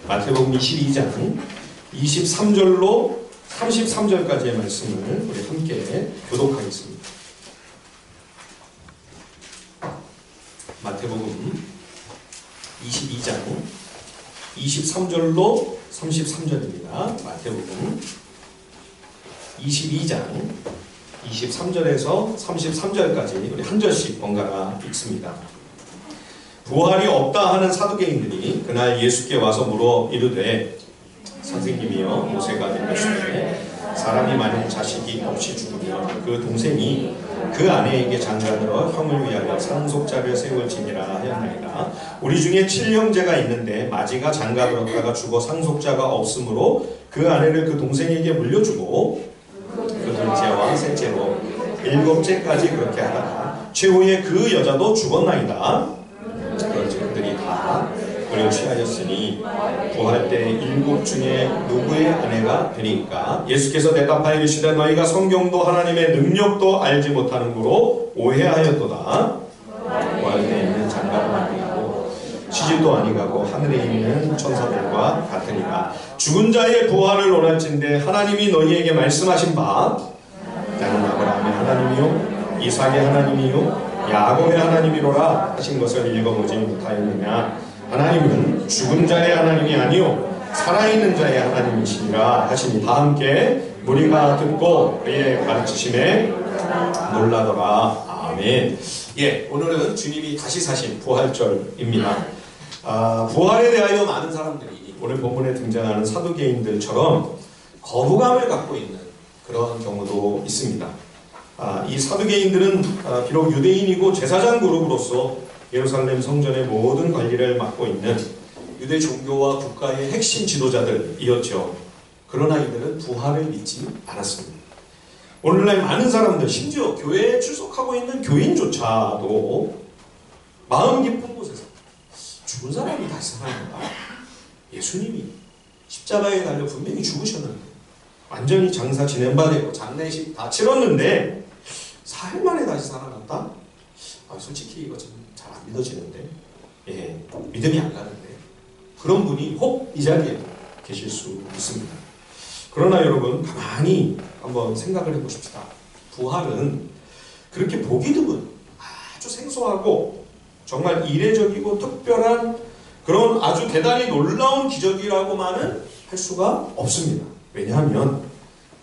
마태복음 22장 23절로 33절까지의 말씀을 우리 함께 교독하겠습니다. 마태복음 22장 23절로 33절입니다. 마태복음 22장 23절에서 33절까지 우리 한 절씩 번갈아 읽습니다. 부활이 없다 하는 사두개인들이 그날 예수께 와서 물어 이르되 선생님이여 모세가 내렸으되 사람이 만일 자식이 없이 죽으면 그 동생이 그 아내에게 장가들어 형을 위하여 상속자를 세울지니라 하였나이다. 우리 중에 7형제가 있는데 마지가 장가들었다가 죽어 상속자가 없으므로 그 아내를 그 동생에게 물려주고 그 둘째와 셋째로 7째까지 그렇게 하다가 최후에 그 여자도 죽었나이다. 그런지 그들이 다 그를 취하였으니 부활 때 7 중에 누구의 아내가 되니까? 예수께서 대답하여 이르시되 너희가 성경도 하나님의 능력도 알지 못하는 거로 오해하였도다. 부활 때 있는 장가도 아니고 시집도 아니가고 하늘에 있는 천사들과 같으니라. 죽은 자의 부활을 원할진대 하나님이 너희에게 말씀하신 바 나는 아브라함의 하나님이요 이삭의 하나님이요 야곱의 하나님이로라 하신 것을 읽어보지 못하였느냐. 하나님은 죽은 자의 하나님이 아니요 살아있는 자의 하나님이시니라 하시니 다 함께 무리가 듣고 그의 가르치심에 놀라더라. 아멘. 예, 오늘은 주님이 다시 사신 부활절입니다. 부활에 대하여 많은 사람들이 오늘 본문에 등장하는 사두개인들처럼 거부감을 갖고 있는 그런 경우도 있습니다. 이 사두개인들은 비록 유대인이고 제사장 그룹으로서 예루살렘 성전의 모든 관리를 맡고 있는 유대 종교와 국가의 핵심 지도자들이었죠. 그러나 이들은 부활을 믿지 않았습니다. 오늘날 많은 사람들, 심지어 교회에 출석하고 있는 교인조차도 마음 깊은 곳에서 죽은 사람이 다시 살아난다. 예수님이 십자가에 달려 분명히 죽으셨는데 완전히 장사 지낸 바 되고 장례식 다 치렀는데 사흘 만에 다시 살아났다? 솔직히 이거 좀 잘 안 믿어지는데, 예, 믿음이 안 가는데 그런 분이 혹 이 자리에 계실 수 있습니다. 그러나 여러분 가만히 한번 생각을 해보십시다. 부활은 그렇게 보기 드문 아주 생소하고 정말 이례적이고 특별한 그런 아주 대단히 놀라운 기적이라고만은 할 수가 없습니다. 왜냐하면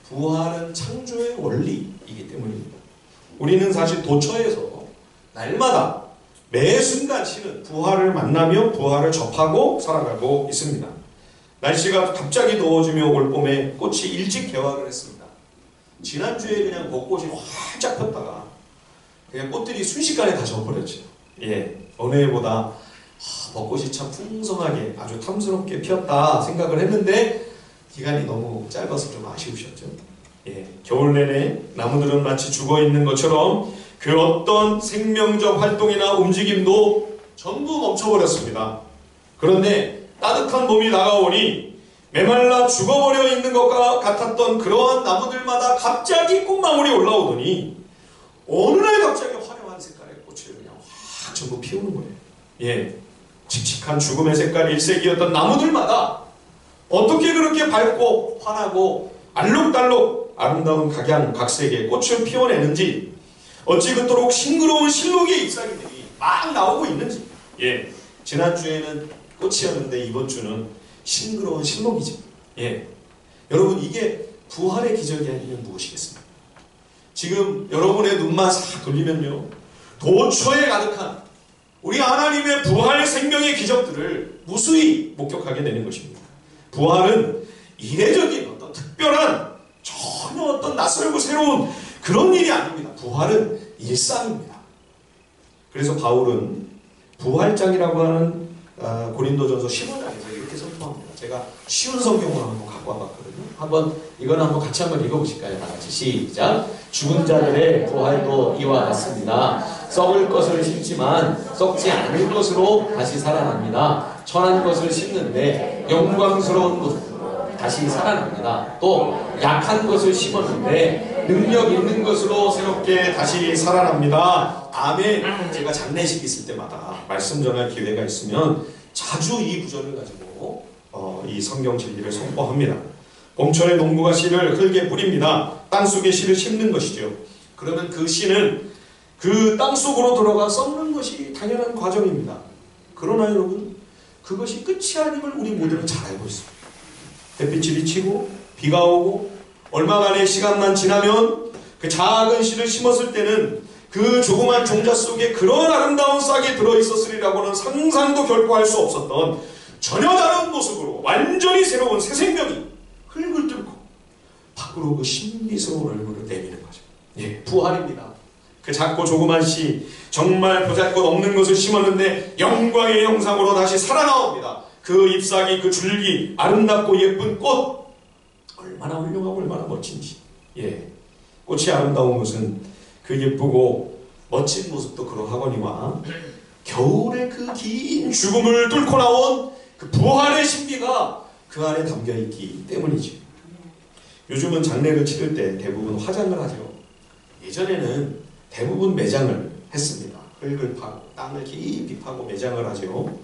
부활은 창조의 원리이기 때문입니다. 우리는 사실 도처에서 날마다 매 순간치는 부활을 만나며 부활을 접하고 살아가고 있습니다. 날씨가 갑자기 더워지며 올 봄에 꽃이 일찍 개화를 했습니다. 지난주에 그냥 벚꽃이 활짝 폈다가 그냥 꽃들이 순식간에 다 져버렸죠. 예, 어느 해보다 벚꽃이 참 풍성하게 아주 탐스럽게 피었다 생각을 했는데 기간이 너무 짧아서 좀 아쉬우셨죠. 예, 겨울 내내 나무들은 마치 죽어있는 것처럼 그 어떤 생명적 활동이나 움직임도 전부 멈춰버렸습니다. 그런데 따뜻한 봄이 다가오니 메말라 죽어버려 있는 것과 같았던 그러한 나무들마다 갑자기 꽃망울이 올라오더니 어느 날 갑자기 화려한 색깔의 꽃을 그냥 확 전부 피우는 거예요. 예, 칙칙한 죽음의 색깔 일색이었던 나무들마다 어떻게 그렇게 밝고 환하고 알록달록 아름다운 각양각색의 꽃을 피워내는지, 어찌 그토록 싱그러운 실록의 잎사귀들이 막 나오고 있는지. 예, 지난주에는 꽃이었는데 이번 주는 싱그러운 실록이죠. 예, 여러분 이게 부활의 기적이 아니면 무엇이겠습니까? 지금 여러분의 눈만 싹 돌리면요, 도처에 가득한 우리 하나님의 부활 생명의 기적들을 무수히 목격하게 되는 것입니다. 부활은 이례적인 어떤 특별한 전혀 어떤 낯설고 새로운 그런 일이 아닙니다. 부활은 일상입니다. 그래서 바울은 부활장이라고 하는 고린도전서 15장에서 이렇게 선포합니다. 제가 쉬운 성경으로 한번 갖고 와봤거든요. 이거는 한번 같이 한번 읽어보실까요? 다 같이 시작. 죽은 자들의 부활도 이와 같습니다. 썩을 것을 심지만 썩지 않을 것으로 다시 살아납니다. 천한 것을 심는데 영광스러운 것 다시 살아납니다. 또 약한 것을 심었는데 능력 있는 것으로 새롭게 다시 살아납니다. 아멘. 제가 장례식 있을 때마다 말씀 전할 기회가 있으면 자주 이 구절을 가지고 이 성경 진리를 선포합니다. 봄철에 농부가 씨를 흙에 뿌립니다. 땅속에 씨를 심는 것이죠. 그러면 그 씨는 그 땅속으로 들어가 썩는 것이 당연한 과정입니다. 그러나 여러분, 그것이 끝이 아님을 우리 모두는 잘 알고 있습니다. 햇빛이 비치고 비가 오고 얼마간의 시간만 지나면 그 작은 씨를 심었을 때는 그 조그만 종자 속에 그런 아름다운 싹이 들어있었으리라고는 상상도 결코 할 수 없었던 전혀 다른 모습으로 완전히 새로운 새 생명이 흙을 뚫고 밖으로 그 신비스러운 얼굴을 내미는 거죠. 예, 부활입니다. 그 작고 조그만 씨, 정말 보잘것 없는 것을 심었는데 영광의 형상으로 다시 살아나옵니다. 그 잎사귀, 그 줄기, 아름답고 예쁜 꽃, 얼마나 훌륭하고 얼마나 멋진지. 예, 꽃이 아름다운 것은 그 예쁘고 멋진 모습도 그러하거니와 겨울의 그 긴 죽음을 뚫고 나온 그 부활의 신비가 그 안에 담겨있기 때문이죠. 요즘은 장례를 치를 때 대부분 화장을 하죠. 예전에는 대부분 매장을 했습니다. 흙을 파고 땅을 깊이 파고 매장을 하죠.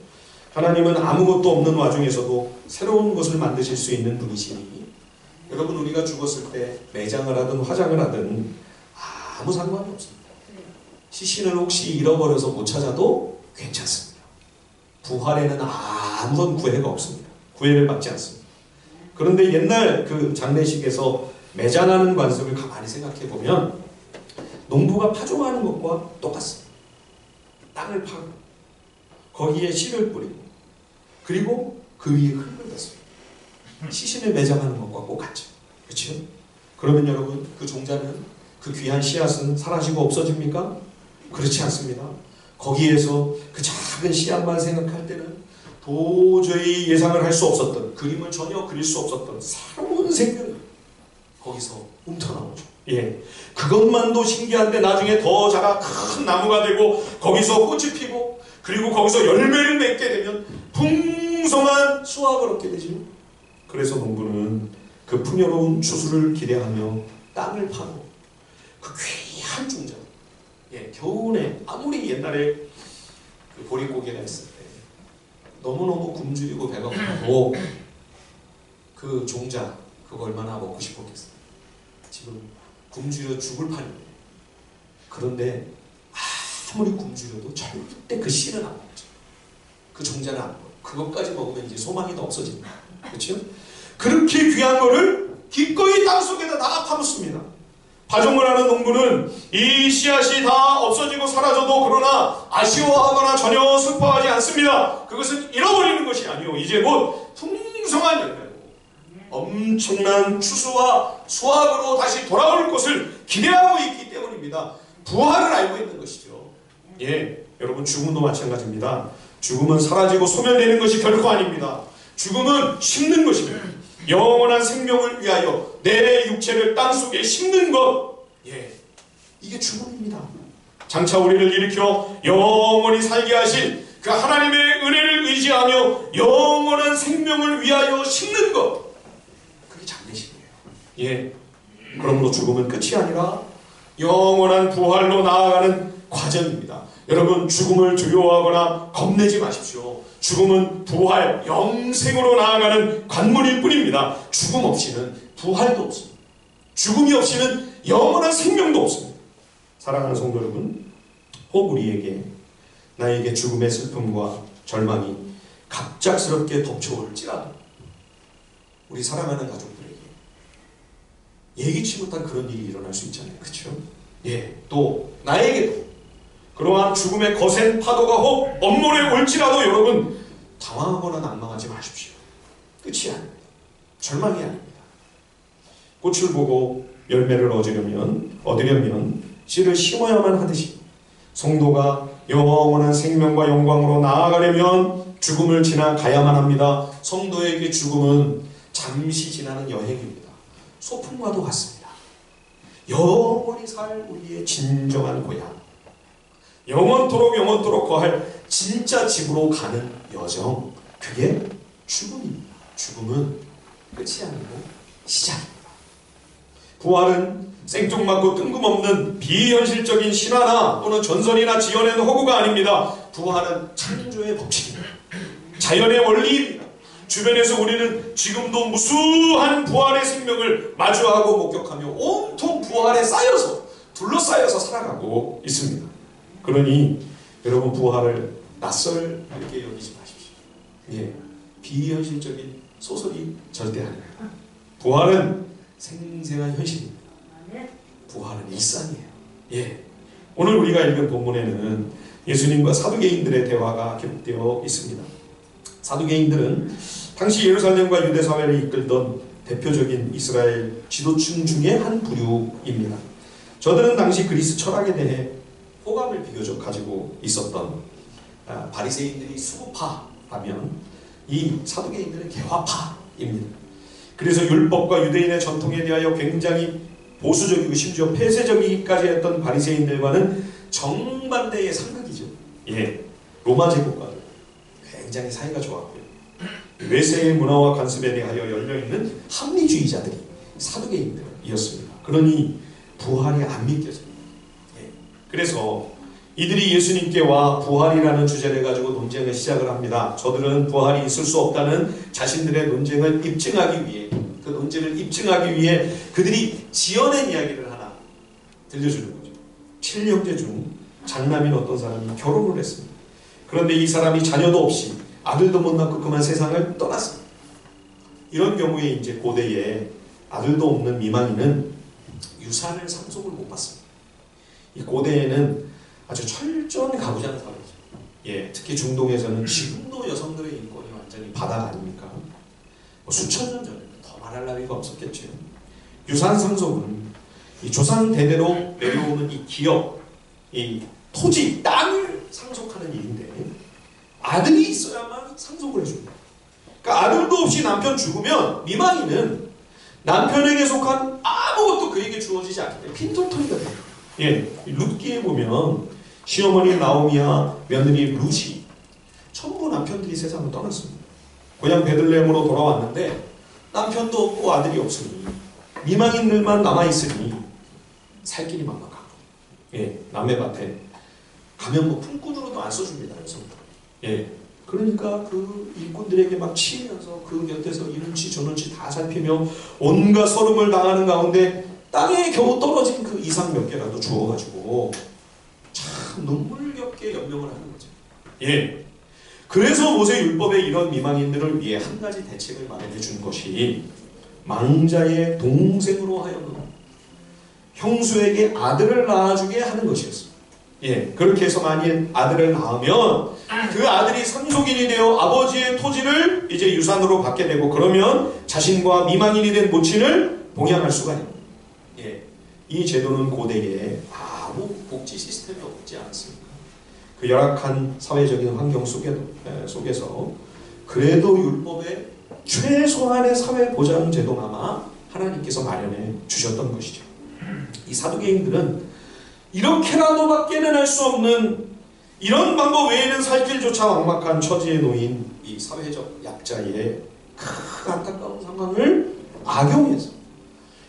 하나님은 아무것도 없는 와중에서도 새로운 것을 만드실 수 있는 분이시니 여러분, 우리가 죽었을 때 매장을 하든 화장을 하든 아무 상관이 없습니다. 시신을 혹시 잃어버려서 못 찾아도 괜찮습니다. 부활에는 아무런 구애가 없습니다. 구애를 받지 않습니다. 그런데 옛날 그 장례식에서 매장하는 관습을 가만히 생각해 보면 농부가 파종하는 것과 똑같습니다. 땅을 파고 거기에 씨를 뿌리고 그리고 그 위에 흙을 댔습니다. 시신을 매장하는 것과 똑같죠. 그렇죠? 그러면 여러분, 그 종자는, 그 귀한 씨앗은 사라지고 없어집니까? 그렇지 않습니다. 거기에서 그 작은 씨앗만 생각할 때는 도저히 예상을 할 수 없었던, 그림을 전혀 그릴 수 없었던 새로운 생명이 거기서 움터나오죠. 예, 그것만도 신기한데 나중에 더 자라 큰 나무가 되고 거기서 꽃이 피고 그리고 거기서 열매를 맺게 되면 풍성한 수확을 얻게 되죠. 그래서 농부는 그 풍요로운 추수를 기대하며 땅을 파고 그 귀한 종자, 예, 겨우내 아무리 옛날에 그 보릿고개가 있을 때 너무너무 굶주리고 배가 고파도 그 종자 그거 얼마나 먹고 싶었겠어요. 지금 굶주려 죽을 판이에요. 그런데 아무리 굶주려도 절대 그 씨는 안 먹죠. 그 종자는 안 먹어요. 그것까지 먹으면 이제 소망이 더 없어집니다. 그렇죠? 그렇게 귀한 거를 기꺼이 땅속에다 다 파묻습니다. 파종을 하는 농부는 이 씨앗이 다 없어지고 사라져도 그러나 아쉬워하거나 전혀 슬퍼하지 않습니다. 그것은 잃어버리는 것이 아니요, 이제 곧 풍성한 열매로 엄청난 추수와 수확으로 다시 돌아올 것을 기대하고 있기 때문입니다. 부활을 알고 있는 것이죠. 예, 여러분, 죽음도 마찬가지입니다. 죽음은 사라지고 소멸되는 것이 결코 아닙니다. 죽음은 심는 것입니다. 영원한 생명을 위하여 내 육체를 땅속에 심는 것, 예, 이게 죽음입니다. 장차 우리를 일으켜 영원히 살게 하신 그 하나님의 은혜를 의지하며 영원한 생명을 위하여 심는 것, 그게 장례식이에요. 예, 그러므로 죽음은 끝이 아니라 영원한 부활로 나아가는 과정입니다. 여러분, 죽음을 두려워하거나 겁내지 마십시오. 죽음은 부활, 영생으로 나아가는 관문일 뿐입니다. 죽음 없이는 부활도 없습니다. 죽음이 없이는 영원한 생명도 없습니다. 사랑하는 성도 여러분, 혹 우리에게 나에게 죽음의 슬픔과 절망이 갑작스럽게 덮쳐올지라도 우리 사랑하는 가족들에게 예기치 못한 그런 일이 일어날 수 있잖아요. 그렇죠? 예, 또 나에게도 그러한 죽음의 거센 파도가 혹 엄몰에 올지라도 여러분, 당황하거나 난망하지 마십시오. 끝이 아닙니다. 절망이 아닙니다. 꽃을 보고 열매를 얻으려면 씨를 심어야만 하듯이 성도가 영원한 생명과 영광으로 나아가려면 죽음을 지나가야만 합니다. 성도에게 죽음은 잠시 지나는 여행입니다. 소풍과도 같습니다. 영원히 살 우리의 진정한 고향, 영원토록 거할 진짜 집으로 가는 여정, 그게 죽음입니다. 죽음은 끝이 아니고 시작입니다. 부활은 생뚱맞고 뜬금없는 비현실적인 신화나 또는 전설이나 지어낸 허구가 아닙니다. 부활은 창조의 법칙입니다. 자연의 원리입니다. 주변에서 우리는 지금도 무수한 부활의 생명을 마주하고 목격하며 온통 부활에 쌓여서 둘러싸여서 살아가고 있습니다. 그러니 여러분 부활을 낯설게 여기지 마십시오. 예, 비현실적인 소설이 절대 아니에요. 부활은 생생한 현실입니다. 부활은 일상이에요. 예, 오늘 우리가 읽은 본문에는 예수님과 사두개인들의 대화가 기록되어 있습니다. 사두개인들은 당시 예루살렘과 유대 사회를 이끌던 대표적인 이스라엘 지도층 중에 한 부류입니다. 저들은 당시 그리스 철학에 대해 호감을 비교적 가지고 있었던 바리새인들이 수구파라면 이 사두개인들은 개화파입니다. 그래서 율법과 유대인의 전통에 대하여 굉장히 보수적이고 심지어 폐쇄적이기까지 했던 바리새인들과는 정반대의 상극이죠. 예, 로마 제국과 굉장히 사이가 좋았고요. 외세의 문화와 관습에 대하여 열려있는 합리주의자들이 사두개인들이었습니다. 그러니 부활이 안 믿겨져요. 예, 그래서 이들이 예수님께 와 부활이라는 주제를 가지고 논쟁을 시작을 합니다. 저들은 부활이 있을 수 없다는 자신들의 논쟁을 입증하기 위해, 그 논쟁을 입증하기 위해 그들이 지어낸 이야기를 하나 들려주는 거죠. 7형제 중 장남인 어떤 사람이 결혼을 했습니다. 그런데 이 사람이 자녀도 없이 아들도 못 낳고 그만 세상을 떠났습니다. 이런 경우에 이제 고대에 아들도 없는 미망인은 유산을 상속을 못 받습니다. 이 고대에는 아주 철저한 가부장 사회죠. 예, 특히 중동에서는 지금도 여성들의 인권이 완전히 바닥 아닙니까? 뭐 수천 년 전에는 더 말할 나위가 없었겠죠. 유산 상속은 이 조상 대대로 내려오는 이 기업, 이 토지, 땅을 상속하는 일인데 아들이 있어야만 상속을 해줍니다. 그러니까 아들도 없이 남편 죽으면 미망인은 남편에게 속한 아무것도 그에게 주어지지 않기 때문에 핀털터리가 돼요. 예, 룻기에 보면 시어머니 나오미와 며느리 룻이 전부 남편들이 세상을 떠났습니다. 고향 베들레헴으로 돌아왔는데 남편도 없고 아들이 없으니 미망인들만 남아있으니 살 길이 막막하고, 예, 남의 밭에 가면 뭐 품꾼으로도 안 써줍니다. 예, 그러니까 그 일꾼들에게 막 치이면서 그 곁에서 이런지 저런지 다 살피며 온갖 서름을 당하는 가운데 땅에 겨우 떨어진 그 이상 몇 개라도 주워가지고 참 눈물겹게 연명을 하는 거죠. 예, 그래서 모세 율법에 이런 미망인들을 위해 한 가지 대책을 마련해 준 것이 망자의 동생으로 하여금 형수에게 아들을 낳아주게 하는 것이었습니다. 예, 그렇게 해서 만일 아들을 낳으면 그 아들이 상속인이 되어 아버지의 토지를 이제 유산으로 받게 되고, 그러면 자신과 미망인이 된 모친을 봉양할 수가 있는 거예요. 예, 이 제도는 고대에 아무 복지 시스템이 없지 않습니까? 그 열악한 사회적인 환경 속에서 그래도 율법의 최소한의 사회 보장 제도나마 하나님께서 마련해 주셨던 것이죠. 이 사두개인들은 이렇게라도 밖에는 할 수 없는, 이런 방법 외에는 살 길조차 막막한 처지에 놓인 이 사회적 약자의 그 안타까운 상황을 악용해서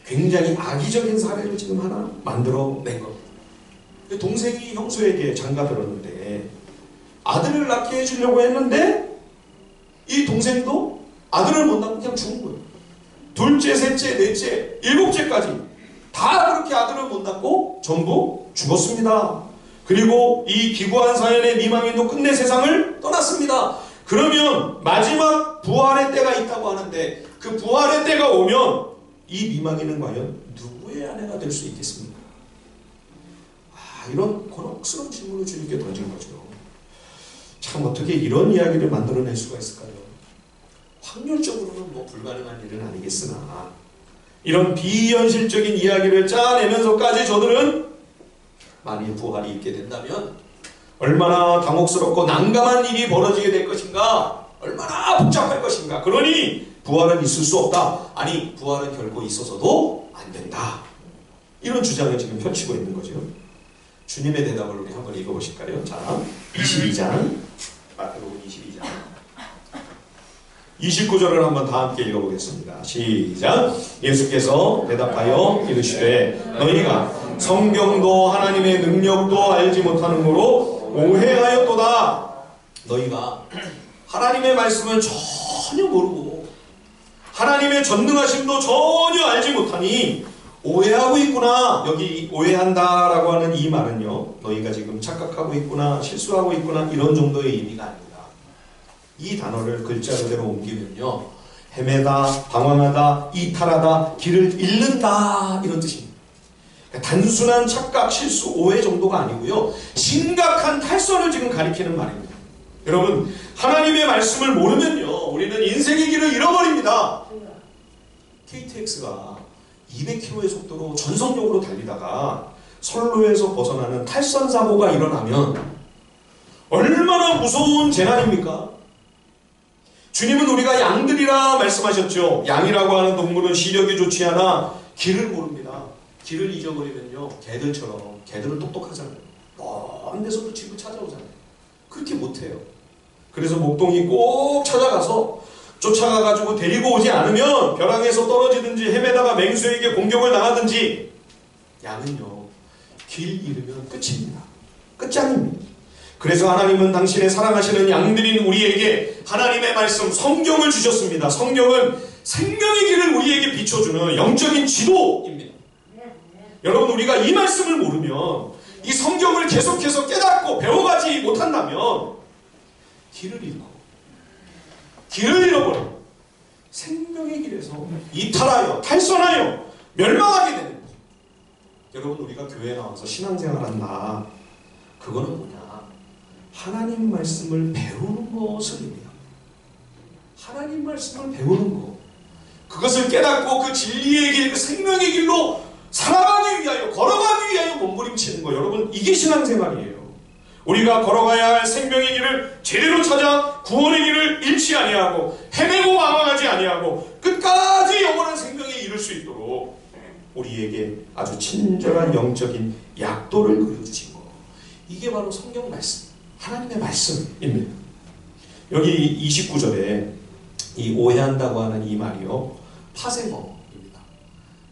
굉장히 악의적인 사례를 지금 하나 만들어낸 겁니다. 동생이 형수에게 장가들었는데 아들을 낳게 해주려고 했는데 이 동생도 아들을 못 낳고 그냥 죽은 거예요. 둘째, 셋째, 넷째, 일곱째까지 다 그렇게 아들을 못 낳고 전부 죽었습니다. 그리고 이 기구한 사연의 미망인도 끝내 세상을 떠났습니다. 그러면 마지막 부활의 때가 있다고 하는데 그 부활의 때가 오면 이 미망인은 과연 누구의 아내가 될 수 있겠습니까? 이런 곤혹스러운 질문을 주님께 던진 거죠. 참 어떻게 이런 이야기를 만들어낼 수가 있을까요? 확률적으로는 뭐 불가능한 일은 아니겠으나 이런 비현실적인 이야기를 짜내면서까지 저들은 만일 부활이 있게 된다면 얼마나 당혹스럽고 난감한 일이 벌어지게 될 것인가, 얼마나 복잡할 것인가. 그러니 부활은 있을 수 없다. 아니, 부활은 결코 있어서도 안 된다. 이런 주장을 지금 펼치고 있는 거죠. 주님의 대답을 우리 한번 읽어보실까요? 자, 22장, 마태복음 22장 29절을 한번 다 함께 읽어보겠습니다. 시작. 예수께서 대답하여 이르시되 너희가 성경도 하나님의 능력도 알지 못하는 거로 오해하였도다. 너희가 하나님의 말씀을 전혀 모르고 하나님의 전능하심도 전혀 알지 못하니 오해하고 있구나. 여기 오해한다라고 하는 이 말은요, 너희가 지금 착각하고 있구나, 실수하고 있구나, 이런 정도의 의미가 아닙니다. 이 단어를 글자 그대로 옮기면요, 헤매다, 방황하다, 이탈하다, 길을 잃는다, 이런 뜻입니다. 그러니까 단순한 착각, 실수, 오해 정도가 아니고요, 심각한 탈선을 지금 가리키는 말입니다. 여러분, 하나님의 말씀을 모르면요, 우리는 인생의 길을 잃어버립니다. KTX가 200km의 속도로 전속력으로 달리다가 선로에서 벗어나는 탈선 사고가 일어나면 얼마나 무서운 재난입니까? 주님은 우리가 양들이라 말씀하셨죠. 양이라고 하는 동물은 시력이 좋지 않아 길을 모릅니다. 길을 잊어버리면요, 개들처럼, 개들은 똑똑하잖아요. 먼 데서도 집을 찾아오잖아요. 그렇게 못해요. 그래서 목동이 꼭 찾아가서 쫓아가가지고 데리고 오지 않으면 벼랑에서 떨어지든지 헤매다가 맹수에게 공격을 당하든지, 양은요, 길 잃으면 끝입니다. 끝장입니다. 그래서 하나님은 당신의 사랑하시는 양들인 우리에게 하나님의 말씀, 성경을 주셨습니다. 성경은 생명의 길을 우리에게 비춰주는 영적인 지도입니다. 여러분, 우리가 이 말씀을 모르면, 이 성경을 계속해서 깨닫고 배워가지 못한다면 길을 잃고 길을 잃어버려 생명의 길에서 이탈하여 탈선하여 멸망하게 되는 거죠. 여러분, 우리가 교회에 나와서 신앙생활한다, 그거는 뭐냐? 하나님 말씀을 배우는 것을 의미합니다. 하나님 말씀을 배우는 것, 그것을 깨닫고 그 진리의 길, 그 생명의 길로 살아가기 위하여, 걸어가기 위하여 몸부림치는 거, 여러분, 이게 신앙생활이에요. 우리가 걸어가야 할 생명의 길을 제대로 찾아 구원의 길을 잃지 아니하고 헤매고 망망하지 아니하고 끝까지 영원한 생명에 이를 수 있도록 우리에게 아주 친절한 영적인 약도를 그려주신 거, 이게 바로 성경 말씀, 하나님의 말씀입니다. 여기 29절에 이 오해한다고 하는 이 말이요, 파생어입니다.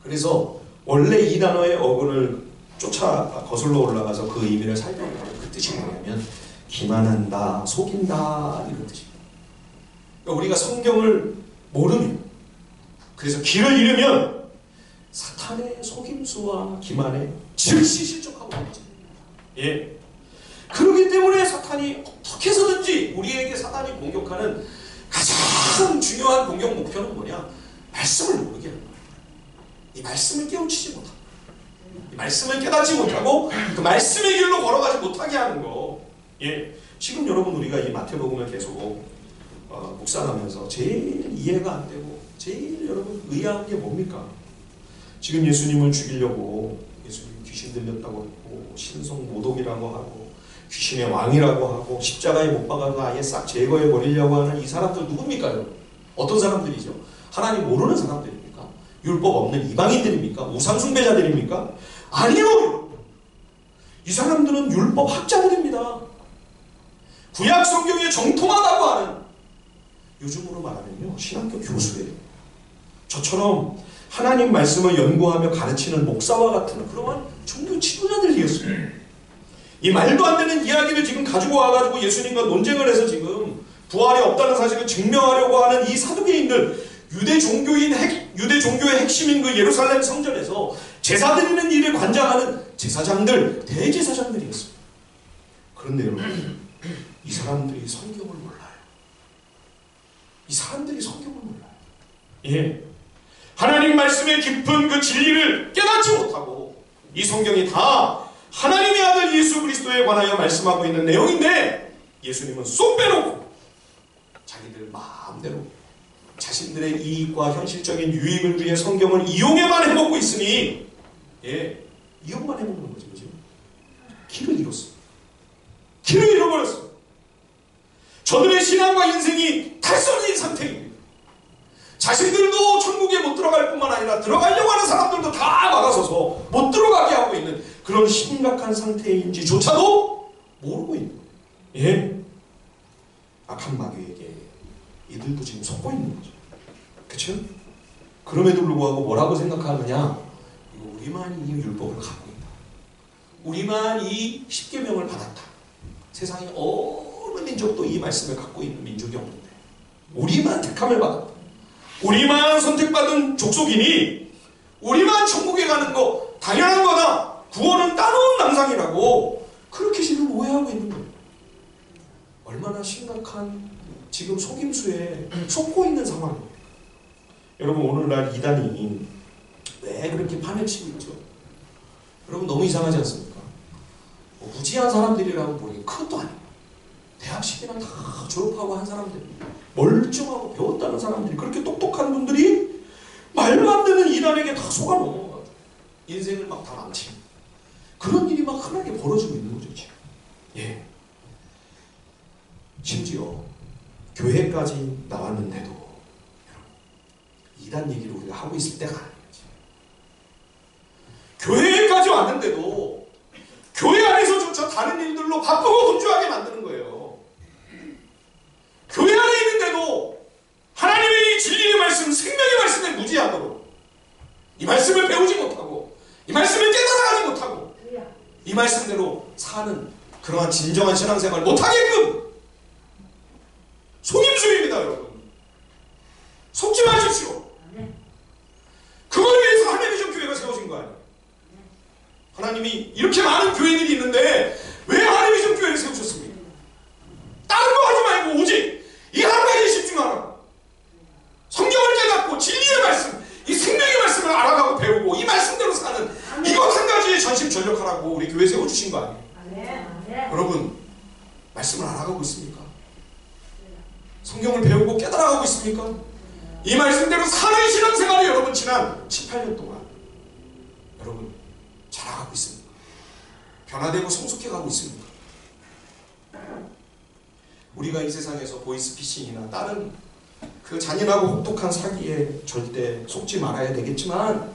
그래서 원래 이 단어의 어근을 거슬러 올라가서 그 의미를 살펴보면 그 뜻이 뭐냐면 기만한다, 속인다, 이런 뜻입니다. 그러니까 우리가 성경을 모르면, 그래서 길을 잃으면 사탄의 속임수와 기만에 즉시 실족하고 말죠. 예. 그렇기 때문에 사탄이 어떻게 해서든지 우리에게 사탄이 공격하는 가장 중요한 공격 목표는 뭐냐? 말씀을 모르게 하는 거예요. 이 말씀을 깨우치지 못하고, 이 말씀을 깨닫지 못하고 그 말씀의 길로 걸어가지 못하게 하는 거. 예. 지금 여러분, 우리가 이 마태복음을 계속 묵상하면서 제일 이해가 안 되고 제일 여러분 의아한 게 뭡니까? 지금 예수님을 죽이려고 예수님 귀신 들렸다고 하고 신성 모독이라고 하고 귀신의 왕이라고 하고 십자가에 못 박아서 아예 싹 제거해 버리려고 하는 이 사람들 누굽니까? 여러분? 어떤 사람들이죠? 하나님 모르는 사람들입니까? 율법 없는 이방인들입니까? 우상숭배자들입니까? 아니요! 이 사람들은 율법 학자들입니다. 구약 성경에 정통하다고 하는, 요즘으로 말하면요, 신학교 교수예요. 저처럼 하나님 말씀을 연구하며 가르치는 목사와 같은 그러한 종교 지도자들이었어요. 이 말도 안 되는 이야기를 지금 가지고 와가지고 예수님과 논쟁을 해서 지금 부활이 없다는 사실을 증명하려고 하는 이 사두개인들, 유대 종교의 핵심인 그 예루살렘 성전에서 제사 드리는 일을 관장하는 제사장들, 대제사장들이었습니다. 그런데 여러분, 이 사람들이 성경을 몰라요. 이 사람들이 성경을 몰라요. 예. 하나님 말씀의 깊은 그 진리를 깨닫지 못하고, 이 성경이 다 하나님의 아들 예수 그리스도에 관하여 말씀하고 있는 내용인데, 예수님은 쏙 빼놓고 자기들 마음대로 자신들의 이익과 현실적인 유익을 위해 성경을 이용해만 해먹고 있으니, 예, 이용만 해먹는 거죠. 그죠? 길을 잃었어. 길을 잃어버렸어. 저들의 신앙과 인생이 탈선인 상태입니다. 자신들도 천국에 못 들어갈 뿐만 아니라 들어가려고 하는 사람들도 다 막아서서 못 들어가게 하고 있는 그런 심각한 상태인지조차도 모르고 있는 거예요. 예? 악한 마귀에게 이들도 지금 속고 있는 거죠. 그쵸? 그럼에도 불구하고 뭐라고 생각하느냐? 이거 우리만 이 율법을 갖고 있다. 우리만 이 십계명을 받았다. 세상에 어느 민족도 이 말씀을 갖고 있는 민족이 없는데, 우리만 택함을 받았다. 우리만 선택받은 족속이니 우리만 천국에 가는 거 당연한 거다. 구원은 따놓은 낭상이라고 그렇게 지금 오해하고 있는 거예요. 얼마나 심각한 지금 속임수에 속고 있는 상황이에요. 여러분 오늘날 이단이 왜 그렇게 판을 치고 있죠? 여러분 너무 이상하지 않습니까? 뭐 무지한 사람들이라고 보니 그것도 아니에요. 대학식이나 다 졸업하고 한 사람들, 멀쩡하고 배웠다는 사람들이, 그렇게 똑똑한 분들이 말도 안 되는 이단에게 다 속아 넘어가죠. 인생을 막 다 망치는 그런 일이 막 흔하게 벌어지고 있는 거죠 지금. 예. 심지어 교회까지 나왔는데도 이단 얘기를 우리가 하고 있을 때가 아니에요. 교회까지 왔는데도 교회 안에서조차 다른 일들로 바쁘고 분주하게 만드는 거예요. 교회 안에 있는데도 하나님의 이 진리의 말씀, 생명의 말씀에 무지하도록, 이 말씀을 배우지 못하고 이 말씀을 깨달아가지 못하고 이 말씀대로 사는 그러한 진정한 신앙생활을 못하게끔 속임수입니다. 여러분 속지 마십시오. 그걸 위해서 하나님의 교회가 세워진 거 아니에요. 하나님이 이렇게 많은 교회들이 있는데 왜 하나님의 좀 교회를 세우셨습니까? 다른 거 하지 말고 오직 이 한 가지에 집중하라. 성경을 깨닫고 진리의 말씀, 이 생명의 말씀을 알아가고 배우고 이 말씀대로 사는 이것 한 가지에 전심전력하라고 우리 교회 세워주신 거 아니에요? 여러분 말씀을 알아가고 있습니까? 성경을 배우고 깨달아가고 있습니까? 이 말씀대로 사는 신앙생활을 여러분 지난 18년 동안 여러분 잘하고 있습니까? 변화되고 성숙해가고 있습니까? 우리가 이 세상에서 보이스피싱이나 다른 그 잔인하고 혹독한 사기에 절대 속지 말아야 되겠지만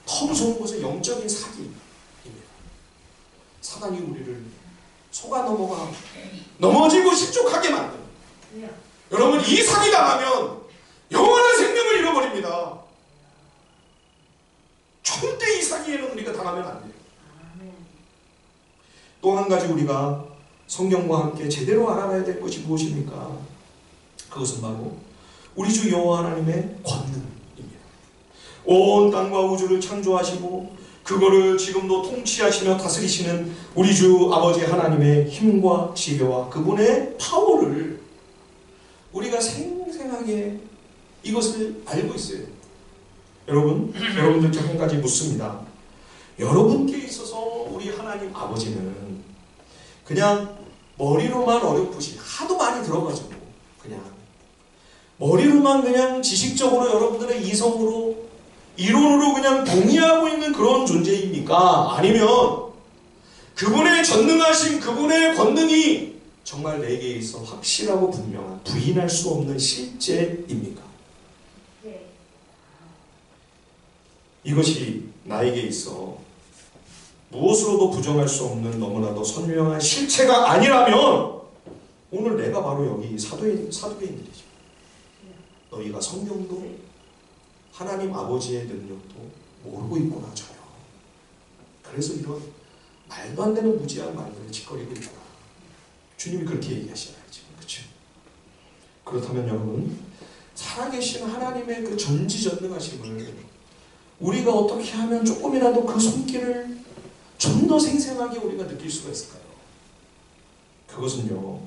더 무서운 것은 영적인 사기입니다. 사단이 우리를 속아 넘어지고 실족하게 만드는, 여러분 이 사기 당하면 영원한 생명을 잃어버립니다. 절대 이 사기에는 우리가 당하면 안 돼요. 또 한 가지 우리가 성경과 함께 제대로 알아가야 될 것이 무엇입니까? 그것은 바로 우리 주 여호와 하나님의 권능입니다. 온 땅과 우주를 창조하시고 그거를 지금도 통치하시며 다스리시는 우리 주 아버지 하나님의 힘과 지혜와 그분의 파워를 우리가 생생하게 이것을 알고 있어요. 여러분들께 한 가지 묻습니다. 여러분께 있어서 우리 하나님 아버지는 그냥 머리로만 어렴풋이 하도 많이 들어가지고 그냥 머리로만 그냥 지식적으로 여러분들의 이성으로 이론으로 그냥 동의하고 있는 그런 존재입니까? 아니면 그분의 전능하심, 그분의 권능이 정말 내게 있어 확실하고 분명한 부인할 수 없는 실제입니까? 이것이 나에게 있어 무엇으로도 부정할 수 없는 너무나도 선명한 실체가 아니라면 오늘 내가 바로 여기 사도계인들이죠. 너희가 성경도 하나님 아버지의 능력도 모르고 있구나 전혀. 그래서 이런 말도 안 되는 무지한 말들을 짓거리고 있구나. 주님이 그렇게 얘기하시잖아요. 그렇죠? 그렇다면 여러분 살아계신 하나님의 그 전지전능하심을 우리가 어떻게 하면 조금이라도 그 손길을 좀 더 생생하게 우리가 느낄 수가 있을까요? 그것은요,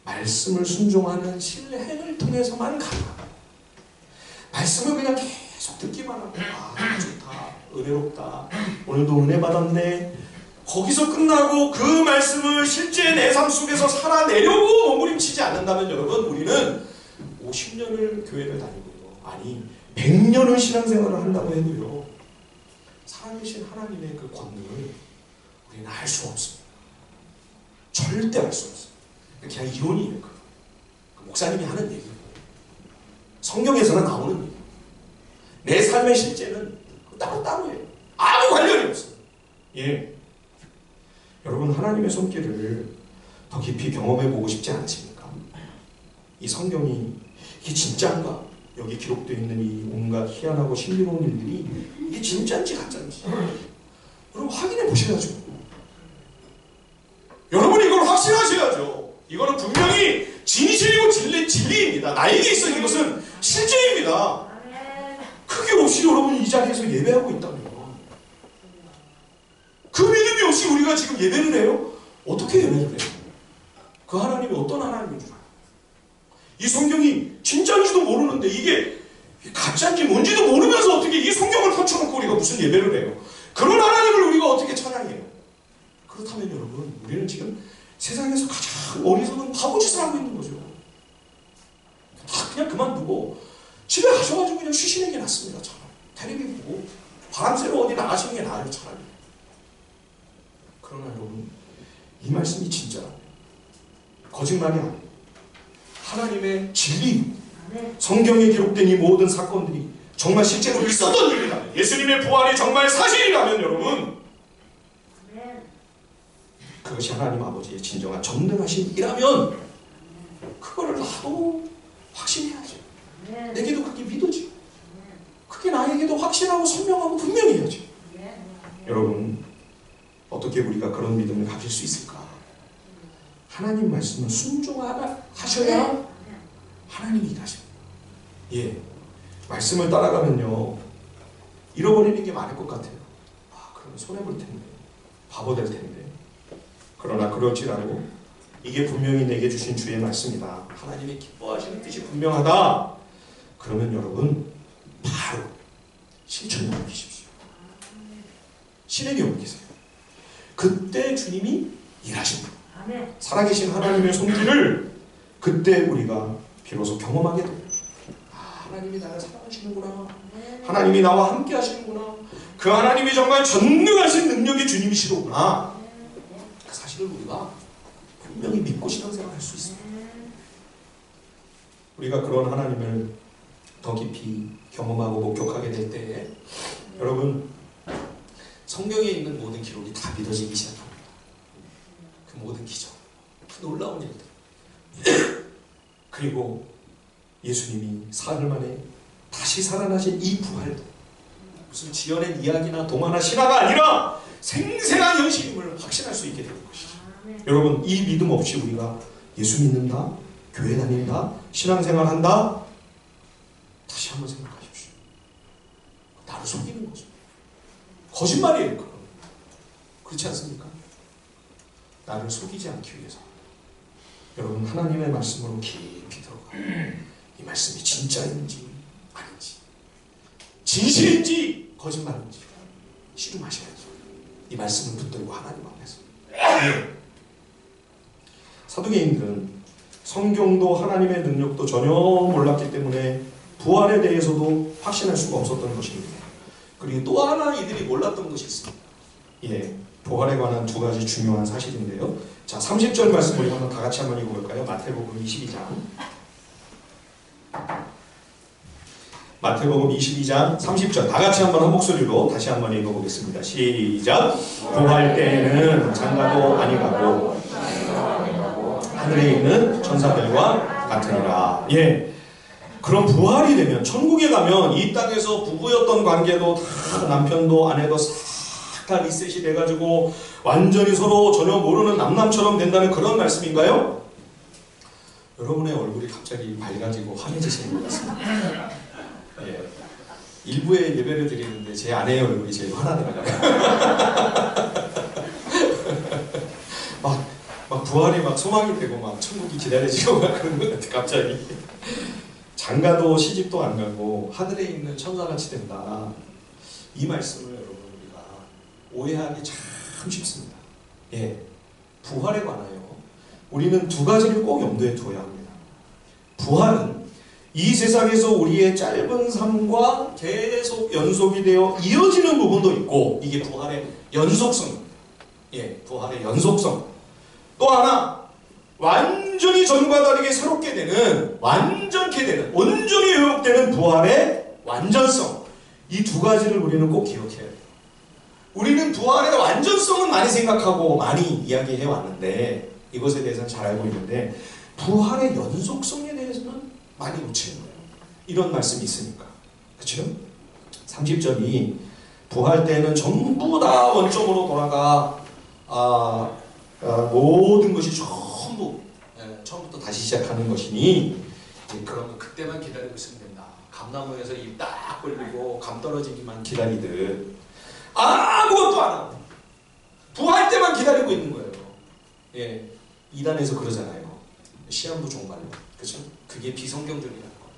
말씀을 순종하는 실행을 통해서만 가능합니다. 말씀을 그냥 계속 듣기만 하고 아 좋다, 은혜롭다, 오늘도 은혜 받았네, 거기서 끝나고 그 말씀을 실제 내 삶 속에서 살아내려고 몸부림치지 않는다면 여러분 우리는 50년을 교회를 다니고요, 아니 100년을 신앙생활을 한다고 해도요, 살아계신 하나님의 그 권능을 우리는 알 수 없습니다. 절대 알 수 없습니다. 그냥 이론이에요. 그 목사님이 하는 얘기고 성경에서는 나오는 얘기. 내 삶의 실제는 따로따로예요. 아무 관련이 없어요. 예. 여러분 하나님의 손길을 더 깊이 경험해보고 싶지 않으십니까? 이 성경이 이게 진짜인가? 여기 기록되어 있는 이 온갖 희한하고 신비로운 일들이 이게 진짜인지 가짜인지 여러분 확인해 보셔야죠. 여러분 이걸 확신하셔야죠. 이거는 분명히 진실이고 진리입니다. 사실입니다. 나에게 있어 이것은 실제입니다. 그게 없이 여러분이 이 자리에서 예배하고 있다면, 그 믿음이 없이 우리가 지금 예배를 해요? 어떻게 예배를 해요? 그 하나님이 어떤 하나님인 줄 알아요? 이 성경이 진짜인지도 모르는데 이게 가짜인지 뭔지도 모르면서 어떻게 이 성경을 펼쳐놓고 우리가 무슨 예배를 해요? 그런 하나님을 우리가 어떻게 찬양해요? 그렇다면 여러분, 우리는 지금 세상에서 가장 어리석은 바보짓을 하고 있는 거죠. 다 그냥 그만두고 집에 가셔가지고 그냥 쉬시는 게 낫습니다. 차라리 텔레비 보고 바람 쐬러 어디 나가시는 게 나아요. 차라리. 그러나 여러분, 이 말씀이 진짜라면, 거짓말이 아니에요. 하나님의 진리, 성경에 기록된 이 모든 사건들이 정말 실제로 있었던 일이라면, 예수님의 부활이 정말 사실이라면 여러분, 그것이 하나님 아버지의 진정한 전능하신 일이라면 그거를 나도 확신해야죠. 내게도 그게 믿어지. 그게 나에게도 확실하고 선명하고 분명히 해야죠. 여러분, 어떻게 우리가 그런 믿음을 가질 수 있을까? 하나님 말씀을 순종하셔야 하나님이 일하십니다. 예, 말씀을 따라가면요, 잃어버리는 게 많을 것 같아요. 그러면 손해볼 텐데, 바보 될 텐데. 그러나 그럴지라도 이게 분명히 내게 주신 주의 말씀이다, 하나님이 기뻐하시는 뜻이 분명하다, 그러면 여러분 바로 실천에 옮기십시오. 실행에 옮기세요. 그때 주님이 일하십니다. 살아계신 하나님의 손길을 그때 우리가 비로소 경험하게 됩니다. 하나님이 나를 사랑하시는구나, 하나님이 나와 함께 하시는구나, 그 하나님이 정말 전능하신 능력의 주님이시로구나, 그 사실을 우리가 분명히 믿고 신앙생활 할 수 있습니다. 우리가 그런 하나님을 더 깊이 경험하고 목격하게 될 때에 여러분, 성경에 있는 모든 기록이 다 믿어지기 시작합니다. 그 모든 기적, 그 놀라운 일들, 그리고 예수님이 사흘 만에 다시 살아나신 이 부활도 무슨 지어낸 이야기나 동화나 신화가 아니라 생생한 현실임을 확신할 수 있게 되는 것이죠. 여러분, 이 믿음 없이 우리가 예수 믿는다, 교회 다닌다, 신앙생활 한다, 다시 한번 생각하십시오. 나를 속이는 거죠. 거짓말이에요. 그건. 그렇지 않습니까? 나를 속이지 않기 위해서 여러분, 하나님의 말씀으로 깊이 들어가요. 이 말씀이 진짜인지 아닌지, 진실인지 거짓말인지 실험하셔야죠. 이 말씀을 붙들고 하나님 앞에서. 사두개인들은 성경도 하나님의 능력도 전혀 몰랐기 때문에 부활에 대해서도 확신할 수가 없었던 것입니다. 그리고 또 하나 이들이 몰랐던 것이 있습니다. 예, 부활에 관한 두 가지 중요한 사실인데요. 자, 30절 말씀 우리 한번 다 같이 한번 읽어볼까요? 마태복음 22장. 마태복음 22장 30절 다 같이 한번 한 목소리로 다시 한번 읽어보겠습니다. 시작. 부활 때에는 장가도 아니가고 하늘에 있는 천사들과 같으니라. 예, 그럼 부활이 되면, 천국에 가면 이 땅에서 부부였던 관계도 다, 남편도 아내도 싹 다 리셋이 돼가지고 완전히 서로 전혀 모르는 남남처럼 된다는 그런 말씀인가요? 여러분의 얼굴이 갑자기 밝아지고 환해지시는 것 같습니다. 예, 일부에 예배를 드리는데 제 아내의 얼굴이 제일 환하더라고요. 막 부활이 막 소망이 되고 막 천국이 기다려지고 막 그런 것 같아. 갑자기 장가도 시집도 안 가고 하늘에 있는 천사같이 된다. 이 말씀을 여러분 우리가 오해하기 참 쉽습니다. 예, 부활에 관하여 우리는 두 가지를 꼭 염두에 두어야 합니다. 부활은 이 세상에서 우리의 짧은 삶과 계속 연속이 되어 이어지는 부분도 있고, 이게 부활의 연속성입니다. 예, 부활의 연속성. 또 하나, 완전히 전과 다르게 새롭게 되는, 완전케 되는, 온전히 회복되는 부활의 완전성. 이 두 가지를 우리는 꼭 기억해야 돼요. 우리는 부활의 완전성은 많이 생각하고 많이 이야기해 왔는데, 이것에 대해서는 잘 알고 있는데, 부활의 연속성에 대해서는 많이 놓치는 거예요. 이런 말씀이 있으니까. 그렇죠? 30절이 부활 때는 전부 다 원점으로 돌아가 모든 것이 전부 처음부터 다시 시작하는 것이니 그런 거 그때만 기다리고 있으면 된다. 감나무에서 입 딱 벌리고 감 떨어지기만 기다리듯 아무것도 안 하고 부활 때만 기다리고 있는 거예요. 예, 이단에서 그러잖아요. 시한부 종말로. 그렇죠? 그게 비성경적이라는 거.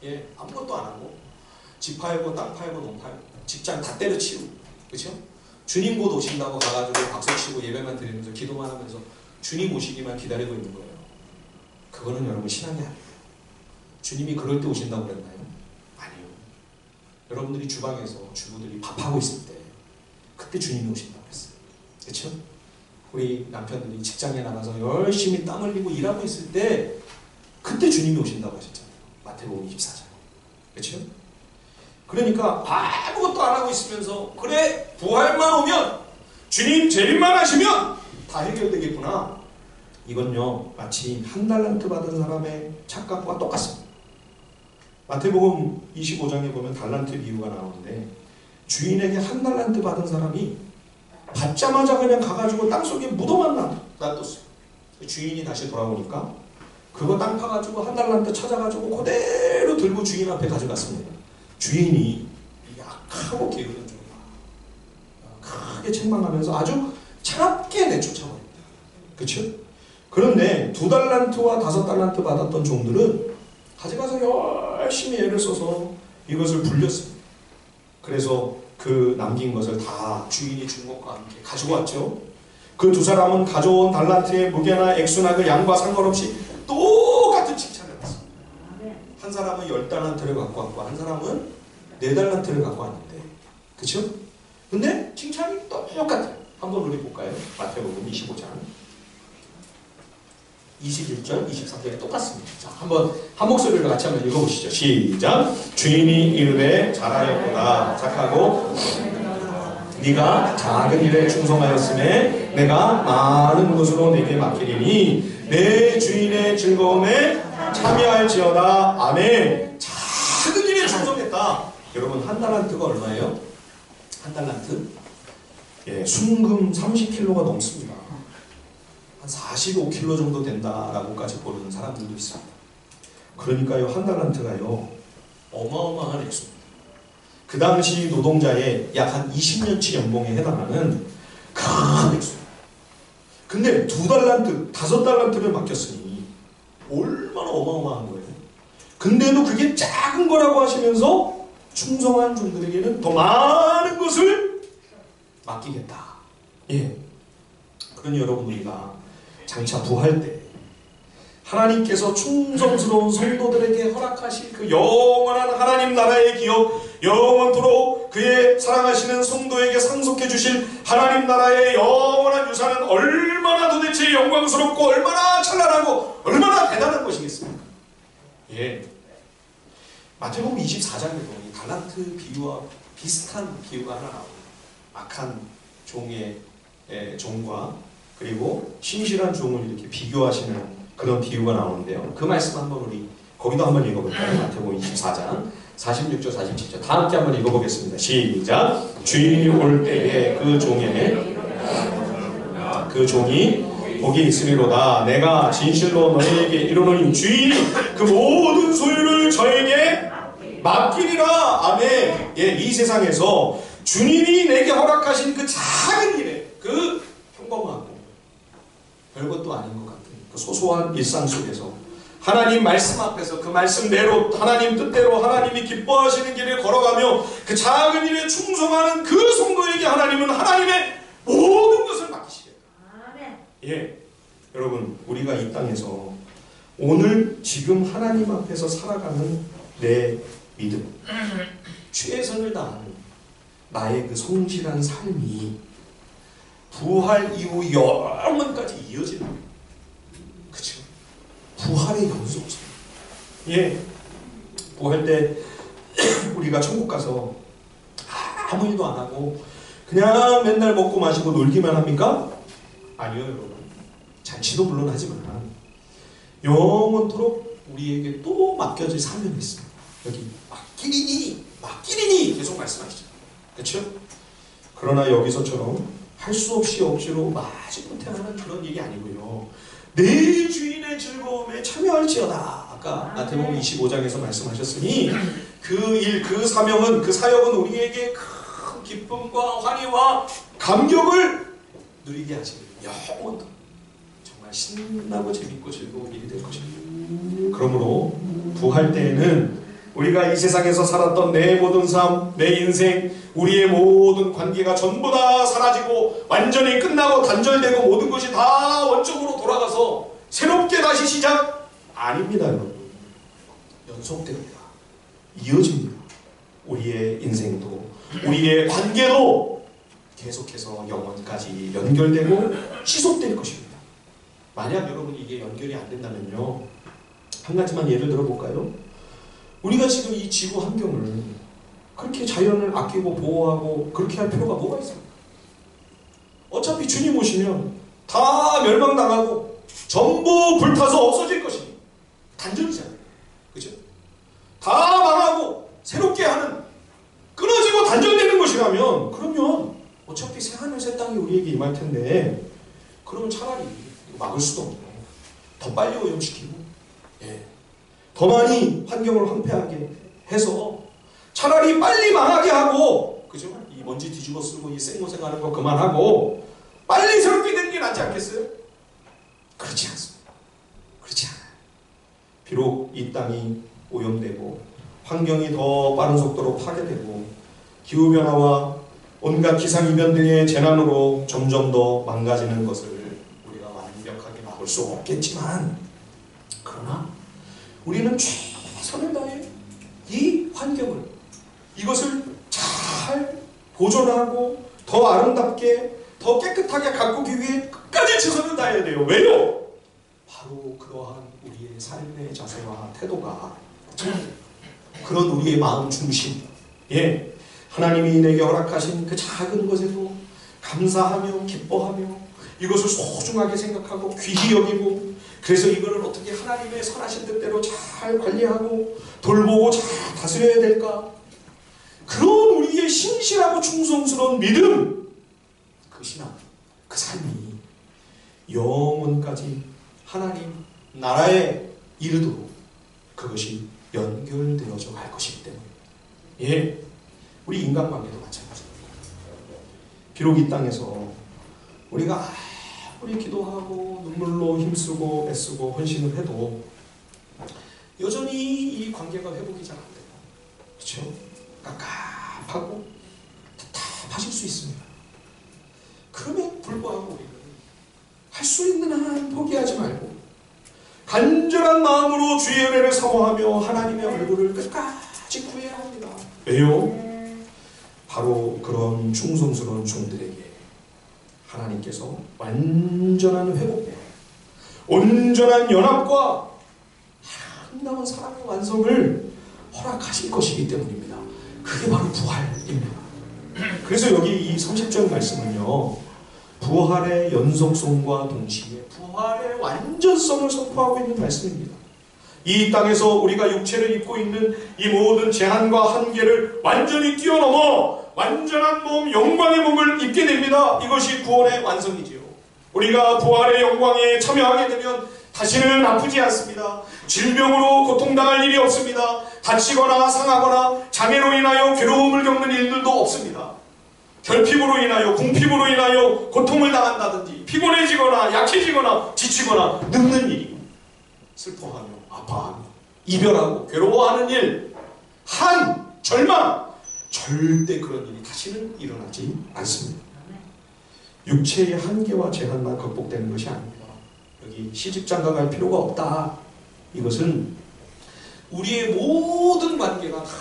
예, 아무것도 안 하고 집 팔고 땅 팔고 농 팔고 직장 다 때려치우고, 그렇죠? 주님 곧 오신다고 가가지고 박수 치고 예배만 드리면서 기도만 하면서 주님 오시기만 기다리고 있는 거예요. 그거는 여러분 신앙이 아니에요. 주님이 그럴 때 오신다고 그랬나요? 아니요. 여러분들이 주방에서 주부들이 밥하고 있을 때 그때 주님이 오신다고 했어요. 그렇죠? 우리 남편들이 직장에 나가서 열심히 땀 흘리고 일하고 있을 때 그때 주님이 오신다고 하셨잖아요. 마태복음 24장. 그렇죠? 그러니까 아무것도 안 하고 있으면서 그래 부활만 오면 주님 재림만 하시면 다 해결되겠구나. 이건요 마치 한 달란트 받은 사람의 착각과 똑같습니다. 마태복음 25장에 보면 달란트 비유가 나오는데 주인에게 한 달란트 받은 사람이 받자마자 그냥 가가지고 땅속에 묻어만 놔뒀어요. 주인이 다시 돌아오니까 그거 땅 파가지고 한 달란트 찾아가지고 그대로 들고 주인 앞에 가져갔습니다. 주인이 약하고 게으른 종이다. 크게 책망하면서 아주 차갑게 내쫓아버립니다. 그렇죠? 그런데 2달란트와 5달란트 받았던 종들은 가져가서 열심히 애를 써서 이것을 불렸습니다. 그래서 그 남긴 것을 다 주인이 준 것과 함께 가지고 왔죠. 그 두 사람은 가져온 달란트의 무게나 액수나 그 양과 상관없이 똑같은 칭찬을 받습니다. 한 사람은 10달란트를 갖고 왔고 한 사람은 4달란트를 갖고 왔는데, 그렇죠? 근데 칭찬이 똑같아요. 한번 우리 볼까요? 마태복음 25장 21절, 23절이 똑같습니다. 자, 한번 한 목소리로 같이 한번 읽어보시죠. 시작! 주인이 이르되 잘하였구나 착하고 네가 작은 일에 충성하였음에 내가 많은 것으로 내게 맡기리니 내 주인의 즐거움에 참여할지어다. 아멘. 작은 일에 충성했다. 여러분 한 달란트가 얼마예요? 한 달란트? 예, 순금 30kg가 넘습니다. 한 45kg 정도 된다라고까지 보는 사람들도 있습니다. 그러니까요 한 달란트가요 어마어마한 액수입니다. 그 당시 노동자의 약 한 20년치 연봉에 해당하는 큰 액수입니다. 근데 2달란트, 5달란트를 맡겼으니 얼마나 어마어마한 거예요. 근데도 그게 작은 거라고 하시면서 충성한 종들에게는 더 많은 것을 맡기겠다. 예. 그러니 여러분 우리가 장차 부활 때 하나님께서 충성스러운 성도들에게 허락하실 그 영원한 하나님 나라의 기업, 영원토록 그의 사랑하시는 성도에게 상속해 주실 하나님 나라의 영원한 유산은 얼마나 도대체 영광스럽고 얼마나 찬란하고 얼마나 대단한 것이겠습니까? 예. 마태복음 24장에 보면 달란트 비유와 비슷한 비유가 하나 나옵니다. 악한 종과 그리고 신실한 종을 이렇게 비교하시는 그런 비유가 나오는데요. 그 말씀 한번 우리 거기도 한번 읽어볼까요? 마태복음 24장 46절 47절 다 함께 한번 읽어보겠습니다. 시작! 주인이 올 때에 그 종이 복이 있으리로다. 내가 진실로 너희에게 이르노니 주인이 그 모든 소유를 저에게 맡기리라. 아멘. 예, 이 세상에서 주님이 내게 허락하신 그 작은 일에 그 평범하고 별것도 아닌 것 같은 그 소소한 일상 속에서 하나님 말씀 앞에서 그 말씀대로 하나님 뜻대로 하나님이 기뻐하시는 길을 걸어가며 그 작은 일에 충성하는 그 성도에게 하나님은 하나님의 모든 것을 맡기시겠다. 예, 여러분 우리가 이 땅에서 오늘 지금 하나님 앞에서 살아가는 내 믿음, 최선을 다하는 나의 그 성실한 삶이 부활 이후 영원까지 이어지는 거예요. 그쵸? 부활의 연속성. 예. 부활 때 우리가 천국 가서 아무 일도 안 하고 그냥 맨날 먹고 마시고 놀기만 합니까? 아니요, 여러분. 잔치도 물론 하지만 영원토록 우리에게 또 맡겨질 사명이 있습니다. 여기 맡기리니 계속 말씀하시죠. 그렇죠? 그러나 여기서처럼 할 수 없이 억지로 마지못해 하는 그런 일이 아니고요. 내 주인의 즐거움에 참여할지어다. 아까 마태복음 25장에서 말씀하셨으니 그 일, 그 사명은, 그 사역은 우리에게 큰 기쁨과 환희와 감격을 누리게 하시는 영원토록 정말 신나고 재밌고 즐거운 일이 될 것입니다. 그러므로 부활 때에는 우리가 이 세상에서 살았던 내 모든 삶, 내 인생, 우리의 모든 관계가 전부 다 사라지고 완전히 끝나고 단절되고 모든 것이 다 원점으로 돌아가서 새롭게 다시 시작? 아닙니다, 여러분. 연속됩니다. 이어집니다. 우리의 인생도, 우리의 관계도 계속해서 영원까지 연결되고 지속될 것입니다. 만약 여러분 이게 연결이 안 된다면요, 한 가지만 예를 들어볼까요? 우리가 지금 이 지구 환경을 그렇게 자연을 아끼고 보호하고 그렇게 할 필요가 뭐가 있습니까? 어차피 주님 오시면 다 멸망당하고 전부 불타서 없어질 것이니 단절이잖아요. 그죠? 다 망하고 새롭게 하는, 끊어지고 단절되는 것이라면 그러면 어차피 새하늘 새 땅이 우리에게 임할 텐데, 그러면 차라리 막을 수도 없고 더 빨리 오염시키고 더 많이 환경을 황폐하게 해서 차라리 빨리 망하게 하고, 그죠? 이 먼지 뒤집어 쓰고 이 생고생하는 거 그만하고 빨리 새롭게 되는 게 낫지 않겠어요? 그렇지 않습니다. 그렇지 않아요. 비록 이 땅이 오염되고 환경이 더 빠른 속도로 파괴되고 기후변화와 온갖 기상이변 등의 재난으로 점점 더 망가지는 것을 우리가 완벽하게 막을 수 없겠지만, 그러나 우리는 최선을 다해 이 환경을, 이것을 잘 보존하고 더 아름답게, 더 깨끗하게 가꾸기 위해 끝까지 최선을 다해야 돼요. 왜요? 바로 그러한 우리의 삶의 자세와 태도가, 그런 우리의 마음 중심, 하나님이 내게 허락하신 그 작은 것에도 감사하며 기뻐하며 이것을 소중하게 생각하고 귀히 여기고, 그래서 이거를 어떻게 하나님의 선하신 뜻대로 잘 관리하고 돌보고 잘 다스려야 될까? 그런 우리의 신실하고 충성스러운 믿음, 그 신앙, 그 삶이 영원까지 하나님 나라에 이르도록 그것이 연결되어져 갈 것이기 때문에, 우리 인간관계도 마찬가지입니다. 비록 이 땅에서 우리가 아무리 기도하고 눈물로 힘쓰고 애쓰고 헌신을 해도 여전히 이 관계가 회복이 잘 안 돼요. 그렇죠? 깝깝하고 답답하실 수 있습니다. 그럼에도 불구하고 우리는 할 수 있는 한 포기하지 말고 간절한 마음으로 주의 은혜를 사모하며 하나님의 얼굴을 끝까지 구해야 합니다. 왜요? 바로 그런 충성스러운 종들에게 하나님께서 완전한 회복과 온전한 연합과 아름다운 사랑의 완성을 허락하실 것이기 때문입니다. 그게 바로 부활입니다. 그래서 여기 이 30절 말씀은요, 부활의 연속성과 동시에 부활의 완전성을 선포하고 있는 말씀입니다. 이 땅에서 우리가 육체를 입고 있는 이 모든 재난과 한계를 완전히 뛰어넘어 완전한 몸, 영광의 몸을 입게 됩니다. 이것이 구원의 완성이지요. 우리가 부활의 영광에 참여하게 되면 다시는 아프지 않습니다. 질병으로 고통당할 일이 없습니다. 다치거나 상하거나 장애로 인하여 괴로움을 겪는 일들도 없습니다. 결핍으로 인하여, 궁핍으로 인하여 고통을 당한다든지 피곤해지거나 약해지거나 지치거나 늙는 일이, 슬퍼하며 아파하며 이별하고 괴로워하는 일, 절망, 절대 그런 일이 다시는 일어나지 않습니다. 육체의 한계와 제한만 극복되는 것이 아닙니다. 여기 시집장가 갈 필요가 없다. 이것은 우리의 모든 관계가 다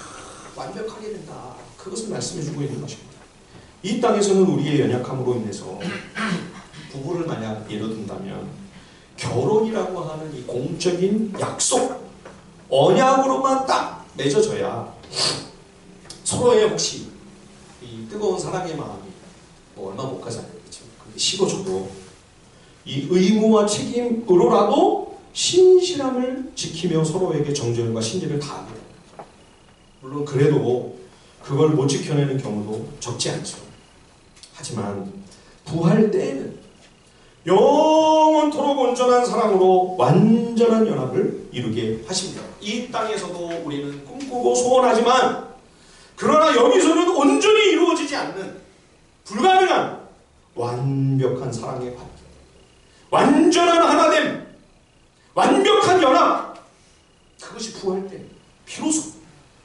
완벽하게 된다. 그것을 말씀해주고 있는 것입니다. 이 땅에서는 우리의 연약함으로 인해서 부부를 만약 예로 든다면 결혼이라고 하는 이 공적인 약속, 언약으로만 딱 맺어져야 서로의 혹시 이 뜨거운 사랑의 마음이 뭐 얼마 못 가잖아요. 그렇죠? 근데 식어져도 이 의무와 책임으로라도 신실함을 지키며 서로에게 정절과 신의를 다하게 됩니다. 물론 그래도 그걸 못 지켜내는 경우도 적지 않죠. 하지만 부활 때에는 영원토록 온전한 사랑으로 완전한 연합을 이루게 하십니다. 이 땅에서도 우리는 꿈꾸고 소원하지만 그러나 여기서는 온전히 이루어지지 않는 불가능한 완벽한 사랑의 관계, 완전한 하나됨, 완벽한 연합, 그것이 부활 때 비로소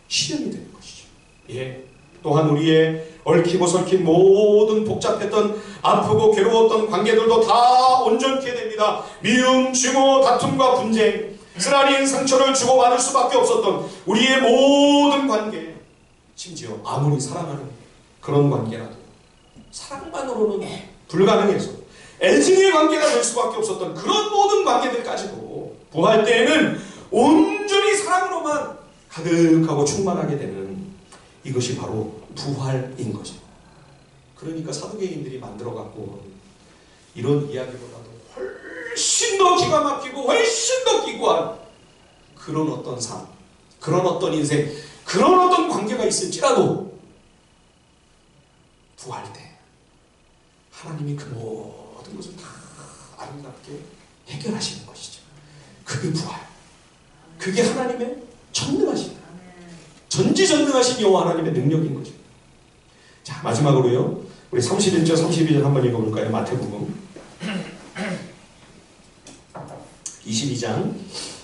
실현이 되는 것이죠. 예. 또한 우리의 얽히고 설킨 모든 복잡했던 아프고 괴로웠던 관계들도 다 온전케 됩니다. 미움, 증오, 다툼과 분쟁, 쓰라린 상처를 주고받을 수밖에 없었던 우리의 모든 관계, 심지어 아무리 사랑하는 그런 관계라도 사랑만으로는 불가능해서 애증의 관계가 될 수밖에 없었던 그런 모든 관계들까지도 부활 때에는 온전히 사랑으로만 가득하고 충만하게 되는, 이것이 바로 부활인 거죠. 그러니까 사두개인들이 만들어갖고 이런 이야기보다도 훨씬 더 기가 막히고 훨씬 더 기구한 그런 어떤 삶, 그런 어떤 인생, 그런 어떤 관계가 있을지라도 부활 때 하나님이 그 모든 것을 다 아름답게 해결하시는 것이죠. 그게 부활, 그게 하나님의 전능하신, 전지전능하신 여호와 하나님의 능력인 거죠. 자, 마지막으로요, 우리 31절 32절 한번 읽어볼까요? 마태복음 22장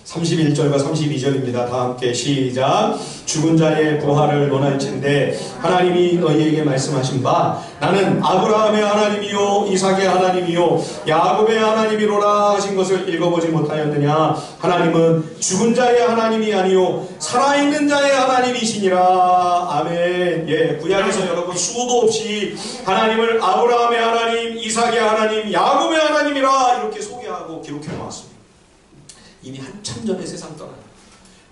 31절과 32절입니다. 다 함께 시작. 죽은 자의 부활을 논할진대 하나님이 너희에게 말씀하신 바 나는 아브라함의 하나님이요 이삭의 하나님이요 야곱의 하나님이로라 하신 것을 읽어보지 못하였느냐. 하나님은 죽은 자의 하나님이 아니요 살아있는 자의 하나님이시니라. 아멘. 예, 구약에서 여러분 수도 없이 하나님을 아브라함의 하나님, 이삭의 하나님, 야곱의 하나님이라 이렇게 소개하고 기록해 놓았습니다. 이미 한참 전에 세상 떠난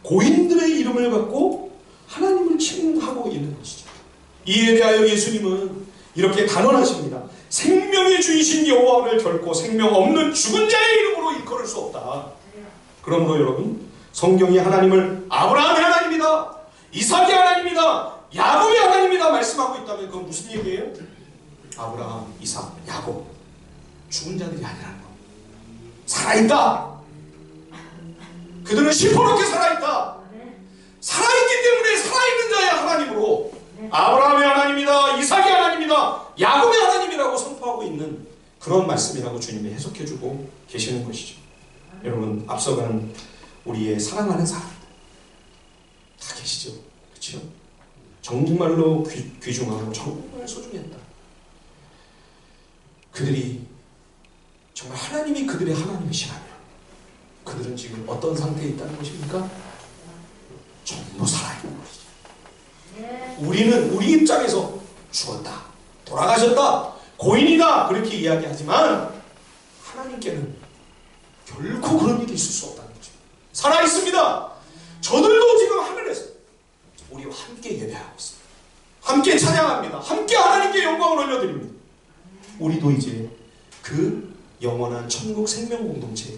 고인들의 이름을 갖고 하나님을 칭하고 있는 것이죠. 이에 대하여 예수님은 이렇게 단언하십니다. 생명의 주이신 여호와를 결코 생명 없는 죽은 자의 이름으로 일컬을 수 없다. 그러므로 여러분, 성경이 하나님을 아브라함의 하나님이다, 이삭의 하나님이다, 야곱의 하나님이다 말씀하고 있다면 그건 무슨 얘기예요? 아브라함, 이삭, 야곱, 죽은 자들이 아니라는 거. 살아있다. 그들은 시퍼렇게 살아있다. 살아있기 때문에 살아있는 자의 하나님으로 아브라함의 하나님이다, 이삭의 하나님이다, 야곱의 하나님이라고 선포하고 있는 그런 말씀이라고 주님이 해석해주고 계시는 것이죠. 여러분, 앞서간 우리의 사랑하는 사람 다 계시죠? 그렇죠? 정말로 귀중하고 정말 소중했다. 그들이 정말 하나님이 그들의 하나님이시라면 그들은 지금 어떤 상태에 있다는 것입니까? 전부 살아있는 것이죠. 우리는 우리 입장에서 죽었다, 돌아가셨다, 고인이다 그렇게 이야기하지만 하나님께는 결코 그런 일이 있을 수 없다는 거죠. 살아있습니다. 저들도 지금 하늘에서 우리와 함께 예배하고 있습니다. 함께 찬양합니다. 함께 하나님께 영광을 올려드립니다. 우리도 이제 그 영원한 천국 생명 공동체에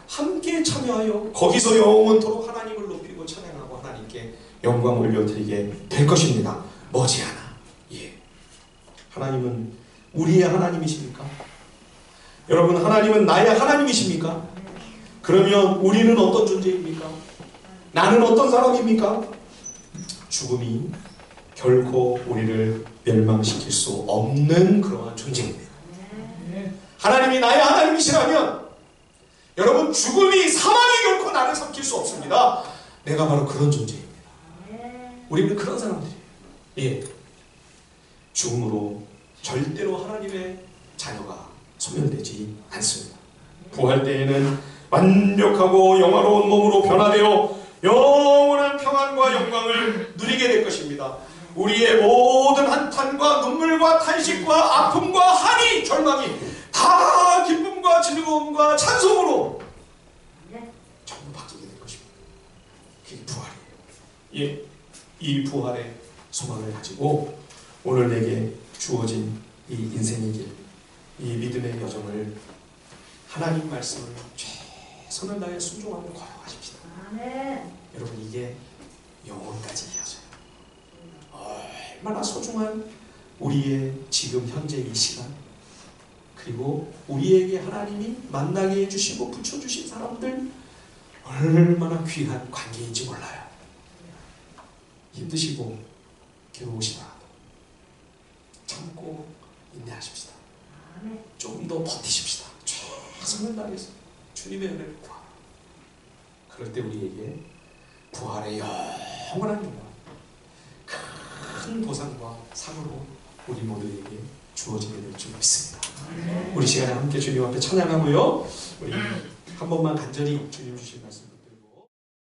함께 참여하여 거기서 영원토록 하나님을 높이고 찬양하고 하나님께 영광을 올려드리게 될 것입니다. 머지않아. 예. 하나님은 우리의 하나님이십니까? 여러분, 하나님은 나의 하나님이십니까? 그러면 우리는 어떤 존재입니까? 나는 어떤 사람입니까? 죽음이 결코 우리를 멸망시킬 수 없는 그러한 존재입니다. 하나님이 나의 하나님이시라면 여러분, 죽음이, 사망이 결코 나를 삼킬 수 없습니다. 내가 바로 그런 존재입니다. 우리는 그런 사람들이에요. 예. 죽음으로 절대로 하나님의 자녀가 소멸되지 않습니다. 부활 때에는 완벽하고 영화로운 몸으로 변화되어 영원한 평안과 영광을 누리게 될 것입니다. 우리의 모든 한탄과 눈물과 탄식과 아픔과 한이, 절망이 다 기쁨과 즐거움과 찬송으로 전부 바뀌게 될 것입니다. 그게 부활이에요. 예, 이 부활의 소망을 가지고 오늘 내게 주어진 이 인생의 길, 이 믿음의 여정을 하나님 말씀을 최선을 다해 순종하며 걸어가십시다. 여러분, 이게 영혼까지 이어져요. 얼마나 소중한 우리의 지금 현재 이 시간, 그리고 우리에게 하나님이 만나게 해주시고 붙여주신 사람들 얼마나 귀한 관계인지 몰라요. 힘드시고 괴로우시다 참고 인내하십시다. 좀 더 버티십시다. 최선을 다해서 주님의 은혜를 구하. 그럴 때 우리에게 부활의 영원한 영광, 큰 보상과 상으로 우리 모두에게 주어지게 될 줄 믿습니다. 우리 시간에 함께 주님 앞에 찬양하고요. 우리 한 번만 간절히 주님 주신 말씀